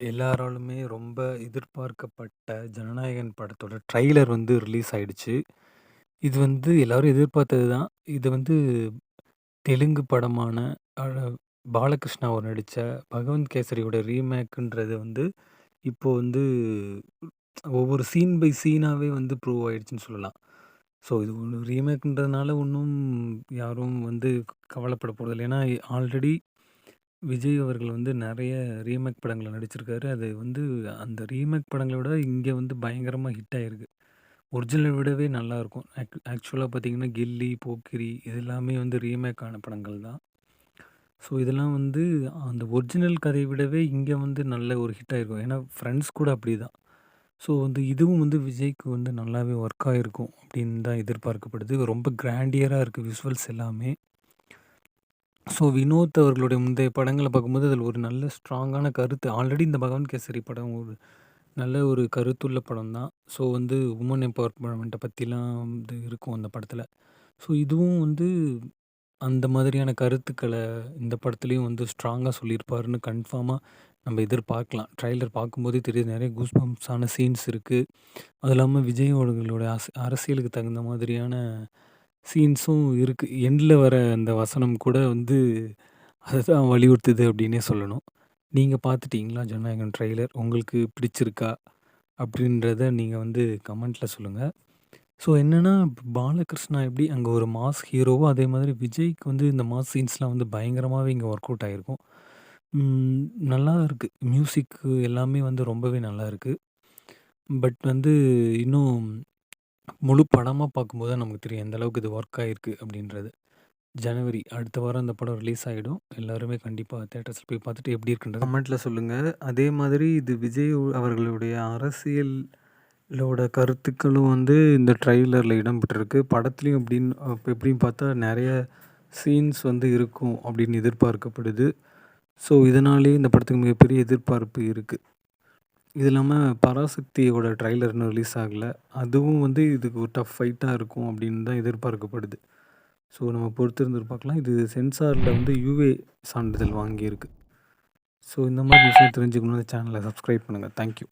எல்லாராலுமே ரொம்ப எதிர்பார்க்கப்பட்ட ஜனநாயகன் படத்தோட ட்ரெய்லர் வந்து ரிலீஸ் ஆயிடுச்சு. இது வந்து எல்லாரும் எதிர்பார்த்தது தான். இது வந்து தெலுங்கு படமான அ பாலகிருஷ்ணா அவர் நடிச்ச பகவந்த் கேசரியோட ரீமேக்குன்றது வந்து இப்போ வந்து ஒவ்வொரு சீன் பை சீனாவே வந்து ப்ரூவ் ஆயிடுச்சுன்னு சொல்லலாம். ஸோ இது ஒரு ரீமேக்ன்றதுனால ஒண்ணும் யாரும் வந்து கவலைப்பட போறதில்ல. ஏன்னா ஆல்ரெடி விஜய் அவர்கள் வந்து நெறைய ரீமேக் படங்கள்ல நடிச்சிருக்காரு. அது வந்து அந்த ரீமேக் படங்கள விட இங்க வந்து பயங்கரமா ஹிட் ஆயிருக்கு. ஒரிஜினல விடவே நல்லாயிருக்கும். ஆக்சுவலா பார்த்தீங்கன்னா, கில்லி, போக்கிரி இது எல்லாமே வந்து ரீமேக் ஆன படங்கள் தான். ஸோ இதெல்லாம் வந்து அந்த ஒரிஜினல் கதைய விடவே இங்க வந்து நல்ல ஒரு ஹிட் ஆயிருக்கும். ஏன்னா, ஃப்ரெண்ட்ஸ் கூட அப்படிதான். ஸோ வந்து இதுவும் வந்து விஜய்க்கு வந்து நல்லாவே ஒர்க் ஆயிருக்கும் அப்படின்னு தான் எதிர்பார்க்கப்படுது. ரொம்ப கிராண்டியரா இருக்கு விஷுவல்ஸ் எல்லாமே. ஸோ வினோத் அவர்களுடைய முந்தைய படங்கள பார்க்கும்போது, அதில ஒரு நல்ல ஸ்ட்ராங்கான கருத்து ஆல்ரெடி இந்த பகவந்த் கேசரி படம் ஒரு நல்ல ஒரு கருத்துள்ள படம் தான். ஸோ வந்து வுமன் எம்பவர்மெண்ட்ட பத்திலாம் வந்து இருக்கும் அந்த படத்தில. ஸோ இதுவும் வந்து அந்த மாதிரியான கருத்துக்கள இந்த படத்துலயும் வந்து ஸ்ட்ராங்கா சொல்லியிருப்பாருன்னு கன்ஃபார்மா நம்ம எதிர்பார்க்கலாம். ட்ரெய்லர் பார்க்கும்போதே தெரியுது நெறைய கூஸ் பம்ப்ஸான சீன்ஸ் இருக்கு. அது இல்லாம விஜய் அவர்களுடைய அரசியலுக்கு தகுந்த மாதிரியான சீன்ஸும் இருக்கு. எண்ட்ல வர அந்த வசனம் கூட வந்து அததான் வலியுறுத்துது அப்டின்னே சொல்லணும். நீங்க பார்த்துட்டீங்களா ஜனநாயகன் ட்ரெய்லர்? உங்களுக்கு பிடிச்சிருக்கா? அப்டின்றத நீங்க வந்து கமெண்ட்ல சொல்லுங்க. ஸோ என்னன்னா, பாலகிருஷ்ணா எப்படி அங்க ஒரு மாஸ் ஹீரோவோ, அதே மாதிரி விஜய்க்கு வந்து இந்த மாஸ் சீன்ஸ்லாம் வந்து பயங்கரமாவே இங்க ஒர்க் அவுட் ஆயிருக்கும். ம் நல்லா இருக்கு. மியூசிக் எல்லாமே வந்து ரொம்பவே நல்லா இருக்கு. பட் வந்து இன்னும் முழு படமா பார்க்கும்போது தான் நமக்கு தெரியும் எந்த அளவுக்கு இது ஒர்க் ஆயிருக்கு அப்படின்றது. ஜனவரி அடுத்த வாரம் அந்த படம் ரிலீஸ் ஆயிடும். எல்லாருமே கண்டிப்பா தியேட்டர்ஸ்ல போய் பார்த்துட்டு எப்படி இருக்குன்றத கமெண்ட்ல சொல்லுங்க. அதே மாதிரி இது விஜய் அவர்களுடைய அரசியலோட கருத்துக்களும் வந்து இந்த ட்ரெய்லர்ல இடம்பெற்றிருக்கு. படத்துலயும் எப்படின்னு பார்த்தா நெறைய சீன்ஸ் வந்து இருக்கும் அப்படின்னு எதிர்பார்க்கப்படுது. ஸோ இதனாலேயே இந்த படத்துக்கு மிகப்பெரிய எதிர்பார்ப்பு இருக்கு. இது இல்லாம பராசக்தியோட ட்ரெய்லர் இன்னும் ரிலீஸ் ஆகல. அதுவும் வந்து இதுக்கு ஒரு டஃப் ஃபைட்டா இருக்கும் அப்படின்னு தான் எதிர்பார்க்கப்படுது. ஸோ நம்ம பொறுத்திருந்து பார்க்கலாம். இது சென்சார்ல வந்து யுஏ சான்றிதழ் வாங்கியிருக்கு. ஸோ இந்த மாரி நியூஸ்லாம் தெரிஞ்சுக்கணும்னா சேனல சப்ஸ்கிரைப் பண்ணுங்க. Thank you.